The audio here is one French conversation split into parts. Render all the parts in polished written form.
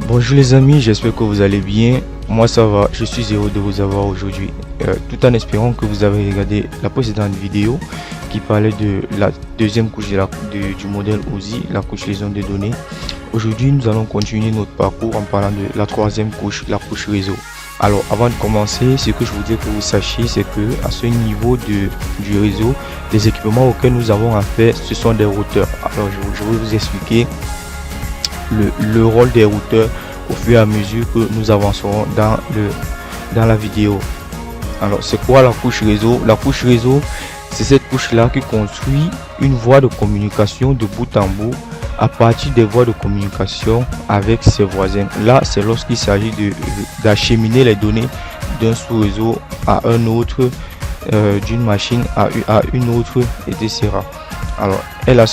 Bonjour les amis, j'espère que vous allez bien. Moi ça va, je suis heureux de vous avoir aujourd'hui. Tout en espérant que vous avez regardé la précédente vidéo qui parlait de la deuxième couche du modèle OSI, la couche liaison de données. Aujourd'hui nous allons continuer notre parcours en parlant de la troisième couche, la couche réseau. Alors avant de commencer, ce que je voudrais que vous sachiez, c'est que à ce niveau du réseau, les équipements auxquels nous avons affaire, ce sont des routeurs. Alors je vais vous expliquer le rôle des routeurs au fur et à mesure que nous avancerons dans la vidéo. Alors c'est quoi la couche réseau? La couche réseau, c'est cette couche là qui construit une voie de communication de bout en bout à partir des voies de communication avec ses voisins. Là c'est lorsqu'il s'agit d'acheminer les données d'un sous-réseau à un autre, d'une machine à une autre, etc. Alors elle a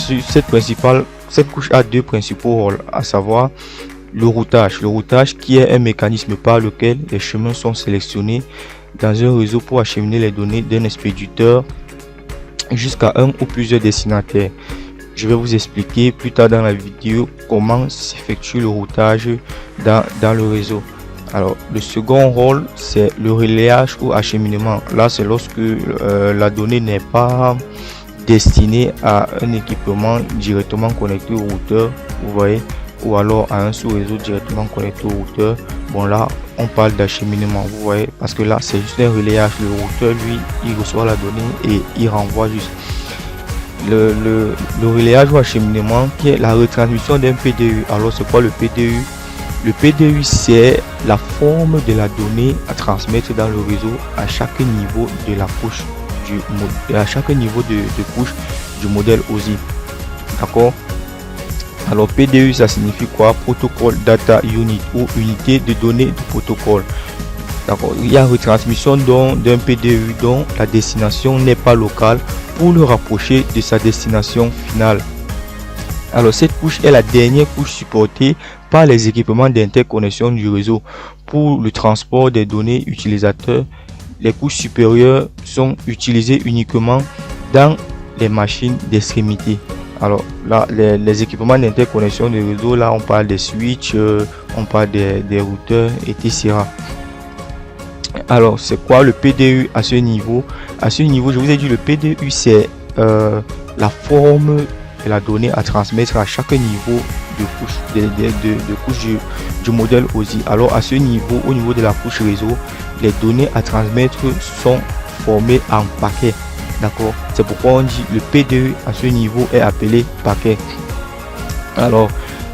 cette couche a deux principaux rôles, à savoir le routage qui est un mécanisme par lequel les chemins sont sélectionnés dans un réseau pour acheminer les données d'un expéditeur jusqu'à un ou plusieurs destinataires. Je vais vous expliquer plus tard dans la vidéo comment s'effectue le routage dans le réseau. Alors le second rôle, c'est le relayage ou acheminement. Là c'est lorsque la donnée n'est pas destiné à un équipement directement connecté au routeur, vous voyez, ou alors à un sous-réseau directement connecté au routeur. Bon là on parle d'acheminement, vous voyez, parce que là c'est juste un relayage. Le routeur lui il reçoit la donnée et il renvoie juste le relayage ou acheminement, qui est la retransmission d'un PDU. Alors c'est quoi le PDU? Le PDU c'est la forme de la donnée à transmettre dans le réseau à chaque niveau de la couche à chaque niveau de couche du modèle OSI. D'accord? Alors PDU ça signifie quoi? Protocole Data Unit ou unité de données de protocole. D'accord? Il y a retransmission d'un PDU dont la destination n'est pas locale pour le rapprocher de sa destination finale. Alors cette couche est la dernière couche supportée par les équipements d'interconnexion du réseau pour le transport des données utilisateurs. Les couches supérieures sont utilisées uniquement dans les machines d'extrémité. Alors là les équipements d'interconnexion du réseau, là on parle des switches, on parle des routeurs, etc. Alors c'est quoi le PDU à ce niveau? À ce niveau, je vous ai dit, le PDU c'est la forme de la donnée à transmettre à chaque niveau de couche du modèle OSI. Alors à ce niveau, au niveau de la couche réseau, les données à transmettre sont formées en paquets. D'accord? C'est pourquoi on dit le PDU à ce niveau est appelé paquet. Alors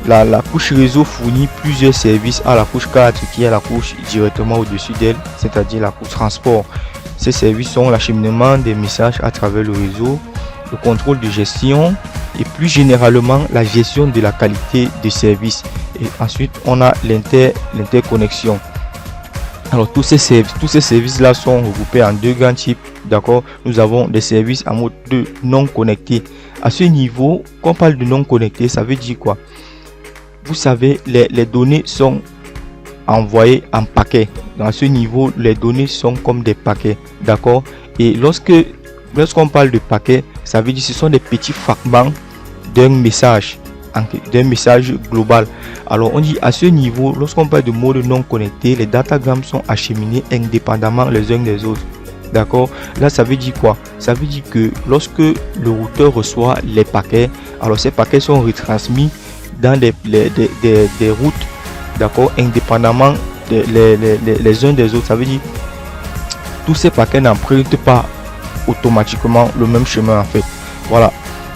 la couche réseau fournit plusieurs services à la couche 4 qui est la couche directement au-dessus d'elle, c'est-à-dire la couche transport. Ces services sont l'acheminement des messages à travers le réseau, le contrôle de gestion et plus généralement la gestion de la qualité de service. Et ensuite on a l'interconnexion. Alors tous ces services là sont regroupés en deux grands types. D'accord? Nous avons des services en mode de non connecté. À ce niveau, quand on parle de non connecté, ça veut dire quoi? Vous savez, les données sont envoyées en paquets. Dans ce niveau, les données sont comme des paquets. D'accord? Et lorsqu'on parle de paquets, ça veut dire que ce sont des petits fragments d'un message global. Alors on dit à ce niveau, lorsqu'on parle de mode non connecté, les datagrammes sont acheminés indépendamment les uns des autres. D'accord? Là ça veut dire quoi? Ça veut dire que lorsque le routeur reçoit les paquets, alors ces paquets sont retransmis dans des routes, d'accord, indépendamment les uns des autres. Ça veut dire tous ces paquets n'empruntent pas automatiquement le même chemin en fait. Voilà.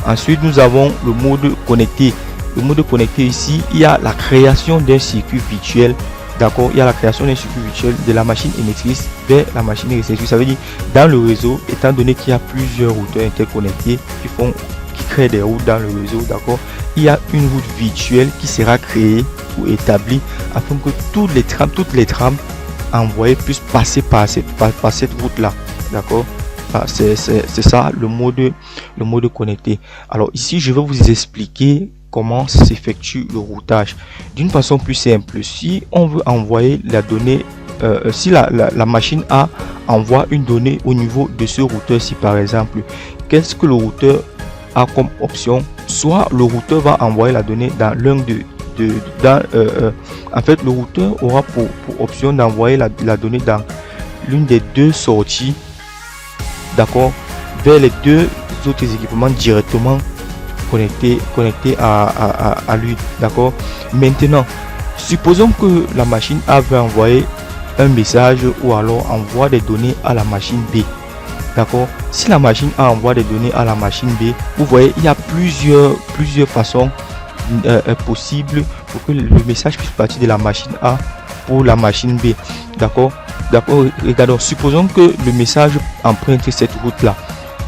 Ensuite nous avons le mode connecté. Le mode connecté ici, il y a la création d'un circuit virtuel. D'accord, il y a la création d'un circuit virtuel de la machine émettrice vers la machine réceptrice. Ça veut dire dans le réseau, étant donné qu'il y a plusieurs routeurs interconnectés qui créent des routes dans le réseau, d'accord, il y a une route virtuelle qui sera créée ou établie afin que toutes les trames envoyées puissent passer par cette route là. D'accord? C'est ça le mode connecté. Alors ici je vais vous expliquer comment s'effectue le routage d'une façon plus simple. Si on veut envoyer la donnée, si la machine A envoie une donnée au niveau de ce routeur, si par exemple, qu'est-ce que le routeur a comme option? Soit le routeur va envoyer la donnée dans l'un en fait, le routeur aura pour option d'envoyer la donnée dans l'une des deux sorties, d'accord, vers les deux autres équipements directement connectés à lui, d'accord. Maintenant, supposons que la machine A veut envoyer un message ou alors envoie des données à la machine B, d'accord. Si la machine A envoie des données à la machine B, vous voyez, il y a plusieurs façons possibles pour que le message puisse partir de la machine A pour la machine B, d'accord. Regardons, supposons que le message emprunte cette route là,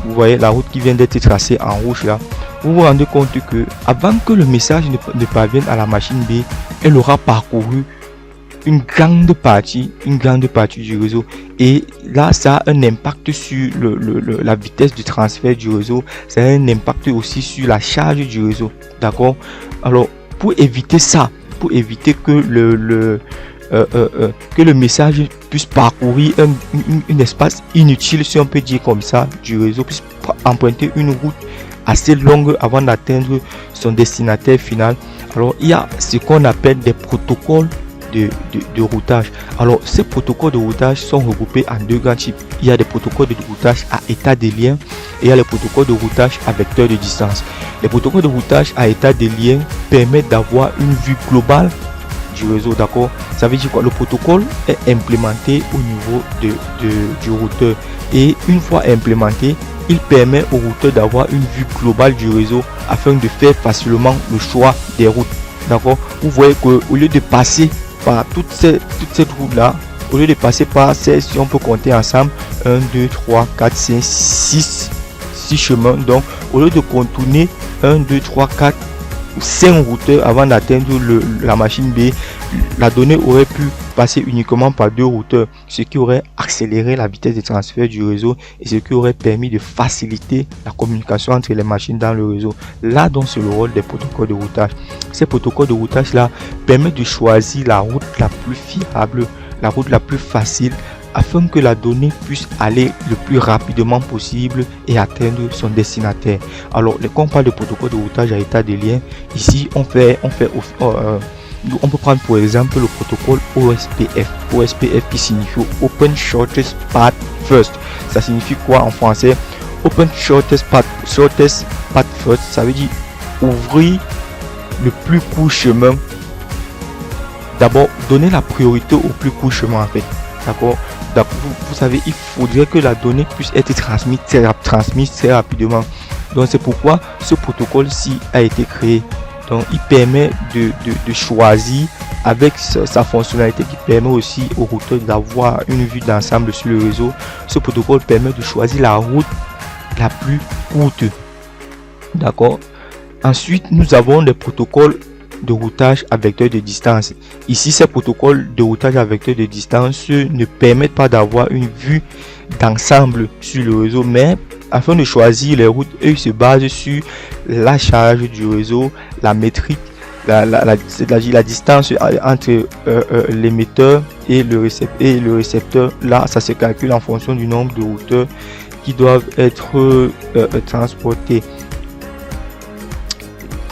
vous voyez la route qui vient d'être tracée en rouge là. Vous vous rendez compte que avant que le message ne parvienne à la machine B, elle aura parcouru une grande partie du réseau, et là ça a un impact sur la vitesse de transfert du réseau, ça a un impact aussi sur la charge du réseau, d'accord. Alors pour éviter ça, pour éviter que le message puisse parcourir un espace inutile, si on peut dire comme ça, du réseau, puisse emprunter une route assez longue avant d'atteindre son destinataire final, alors il y a ce qu'on appelle des protocoles de routage. Alors ces protocoles de routage sont regroupés en deux grands types. Il y a des protocoles de routage à état de lien et il y a les protocoles de routage à vecteur de distance. Les protocoles de routage à état de lien permettent d'avoir une vue globale du réseau, d'accord. Ça veut dire quoi? Le protocole est implémenté au niveau du routeur, et une fois implémenté, il permet au routeur d'avoir une vue globale du réseau afin de faire facilement le choix des routes, d'accord. Vous voyez que au lieu de passer par toute cette route là, au lieu de passer par ces, si on peut compter ensemble, 1 2 3 4 5 6 chemins, donc au lieu de contourner 1 2 3 4 5 routeurs avant d'atteindre la machine B, la donnée aurait pu passer uniquement par 2 routeurs, ce qui aurait accéléré la vitesse de transfert du réseau et ce qui aurait permis de faciliter la communication entre les machines dans le réseau. Là donc c'est le rôle des protocoles de routage. Ces protocoles de routage là permettent de choisir la route la plus fiable, la route la plus facile, afin que la donnée puisse aller le plus rapidement possible et atteindre son destinataire. Alors, quand on parle de protocole de routage à état de lien, ici on peut prendre pour exemple le protocole OSPF. OSPF qui signifie Open Shortest Path First. Ça signifie quoi en français? Open Shortest Path First, ça veut dire ouvrir le plus court chemin. D'abord, donner la priorité au plus court chemin en fait. D'accord. Vous savez, il faudrait que la donnée puisse être transmise très rapidement. Donc c'est pourquoi ce protocole-ci a été créé. Donc il permet de choisir, avec sa fonctionnalité qui permet aussi au routeur d'avoir une vue d'ensemble sur le réseau. Ce protocole permet de choisir la route la plus courte. D'accord. Ensuite, nous avons des protocoles de routage à vecteur de distance. Ici, ces protocoles de routage à vecteur de distance ne permettent pas d'avoir une vue d'ensemble sur le réseau, mais afin de choisir les routes, eux se basent sur la charge du réseau, la métrique, la distance entre l'émetteur et le récepteur. Là, ça se calcule en fonction du nombre de routeurs qui doivent être transportés.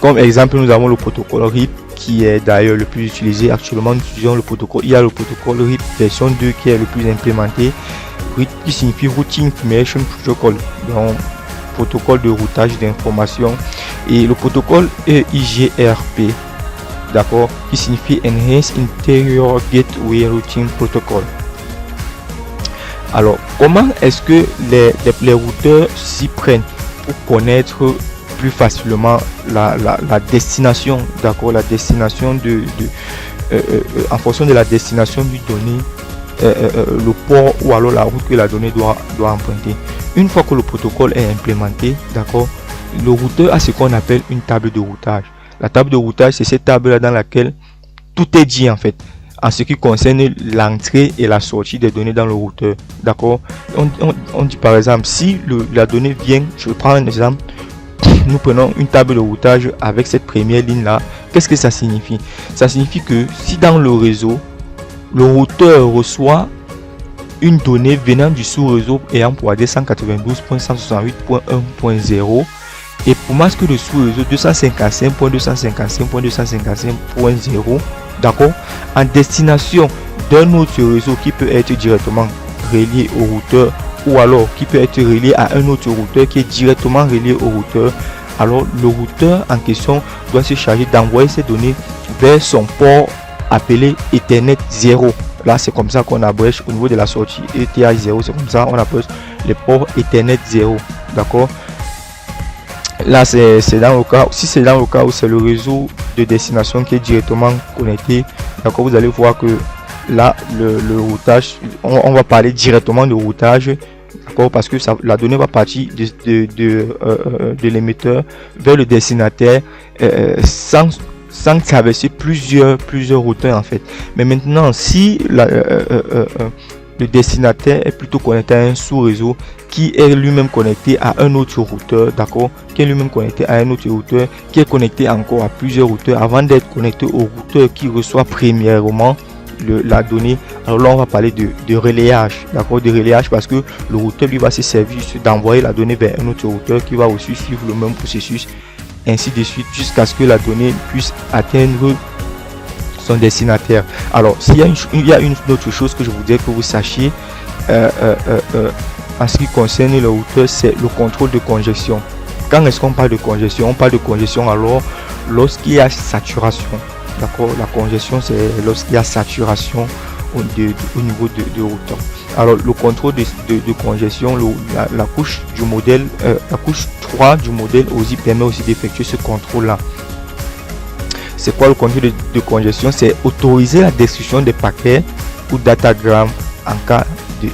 Comme exemple, nous avons le protocole RIP qui est d'ailleurs le plus utilisé actuellement. Nous utilisons le protocole. Il y a le protocole RIP version 2 qui est le plus implémenté. RIP qui signifie Routing Information Protocol, donc protocole de routage d'information, et le protocole IGRP, d'accord, qui signifie Enhanced Interior Gateway Routing Protocol. Alors, comment est-ce que les routeurs s'y prennent pour connaître plus facilement la destination, d'accord, la destination en fonction de la destination du donné, le port ou alors la route que la donnée doit emprunter. Une fois que le protocole est implémenté, d'accord, le routeur a ce qu'on appelle une table de routage. La table de routage, c'est cette table là dans laquelle tout est dit en fait en ce qui concerne l'entrée et la sortie des données dans le routeur, d'accord. On dit par exemple, si la donnée vient, je prends un exemple, nous prenons une table de routage avec cette première ligne là. Qu'est-ce que ça signifie? Ça signifie que si dans le réseau, le routeur reçoit une donnée venant du sous-réseau ayant pour adresse 192.168.1.0 Et pour masque de sous-réseau 255.255.255.0, d'accord, en destination d'un autre réseau qui peut être directement relié au routeur, ou alors qui peut être relié à un autre routeur qui est directement relié au routeur, alors le routeur en question doit se charger d'envoyer ces données vers son port appelé Ethernet 0. Là, c'est comme ça qu'on abrège au niveau de la sortie ETH 0. C'est comme ça on appelle les ports Ethernet 0. D'accord. Là, c'est dans le cas, si c'est dans le cas où c'est le réseau de destination qui est directement connecté, d'accord, vous allez voir que là, le routage, on va parler directement de routage, d'accord, parce que ça, la donnée va partir de l'émetteur vers le destinataire sans traverser plusieurs routeurs en fait. Mais maintenant, si le destinataire est plutôt connecté à un sous-réseau qui est lui-même connecté à un autre routeur, d'accord, qui est lui-même connecté à un autre routeur, qui est connecté encore à plusieurs routeurs avant d'être connecté au routeur qui reçoit premièrement la donnée, alors là on va parler de relayage, d'accord, de relayage, parce que le routeur lui va se servir d'envoyer la donnée vers un autre routeur qui va aussi suivre le même processus, ainsi de suite, jusqu'à ce que la donnée puisse atteindre son destinataire. Alors s'il y a une autre chose que je voudrais que vous sachiez en ce qui concerne le routeur, c'est le contrôle de congestion. Quand est-ce qu'on parle de congestion? On parle de congestion alors lorsqu'il y a saturation, d'accord. La congestion, c'est lorsqu'il y a saturation au niveau de routeur. Alors le contrôle de congestion, la couche du modèle, la couche 3 du modèle aussi permet aussi d'effectuer ce contrôle là. C'est quoi le contrôle de congestion? C'est autoriser la destruction des paquets ou datagrammes en cas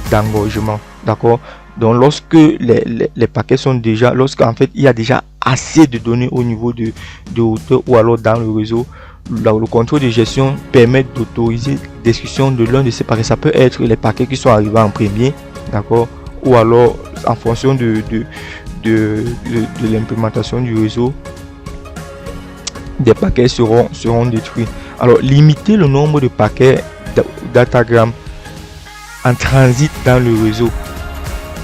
d'engorgement, d'accord. Donc lorsque les paquets sont déjà, lorsqu'en fait il y a déjà assez de données au niveau de routeur ou alors dans le réseau, le contrôle de gestion permet d'autoriser la destruction de l'un de ces paquets. Ça peut être les paquets qui sont arrivés en premier, d'accord, ou alors en fonction de l'implémentation du réseau, des paquets seront détruits. Alors limiter le nombre de paquets datagrammes en transit dans le réseau.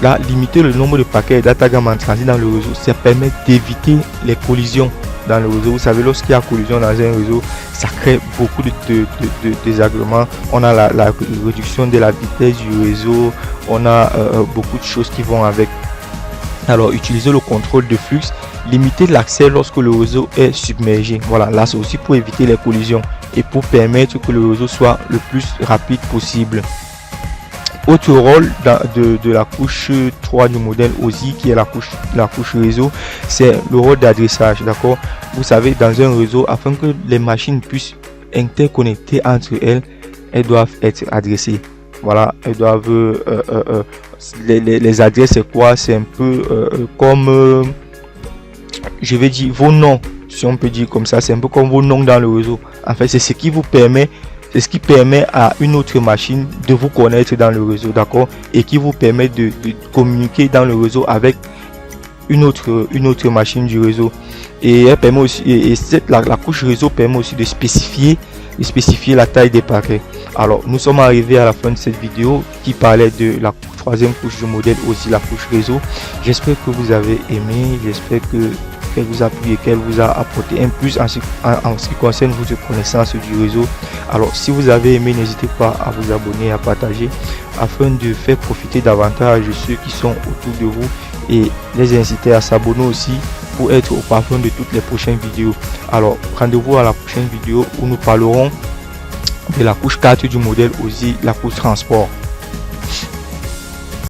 Là, limiter le nombre de paquets datagrammes en transit dans le réseau, ça permet d'éviter les collisions dans le réseau. Vous savez, lorsqu'il y a collision dans un réseau, ça crée beaucoup de désagréments. On a la réduction de la vitesse du réseau, on a beaucoup de choses qui vont avec. Alors, utiliser le contrôle de flux, limiter l'accès lorsque le réseau est submergé. Voilà, là c'est aussi pour éviter les collisions et pour permettre que le réseau soit le plus rapide possible. Autre rôle de la couche 3 du modèle OSI, qui est la couche réseau, c'est le rôle d'adressage, d'accord. Vous savez, dans un réseau, afin que les machines puissent interconnecter entre elles, elles doivent être adressées. Voilà, elles doivent les adresses, c'est quoi? C'est un peu comme je vais dire vos noms, si on peut dire comme ça. C'est un peu comme vos noms dans le réseau. En fait, c'est ce qui vous permet, c'est ce qui permet à une autre machine de vous connaître dans le réseau, d'accord, et qui vous permet de communiquer dans le réseau avec une autre machine du réseau. Et elle permet aussi, la couche réseau permet aussi de spécifier la taille des paquets. Alors nous sommes arrivés à la fin de cette vidéo qui parlait de la troisième couche du modèle, aussi la couche réseau. J'espère que vous avez aimé, j'espère qu'elle vous a plu et qu'elle vous a apporté un plus en ce qui concerne votre connaissance du réseau. Alors si vous avez aimé, n'hésitez pas à vous abonner et à partager afin de faire profiter davantage ceux qui sont autour de vous et les inciter à s'abonner aussi pour être au parfum de toutes les prochaines vidéos. Alors rendez-vous à la prochaine vidéo où nous parlerons de la couche 4 du modèle, aussi la couche transport.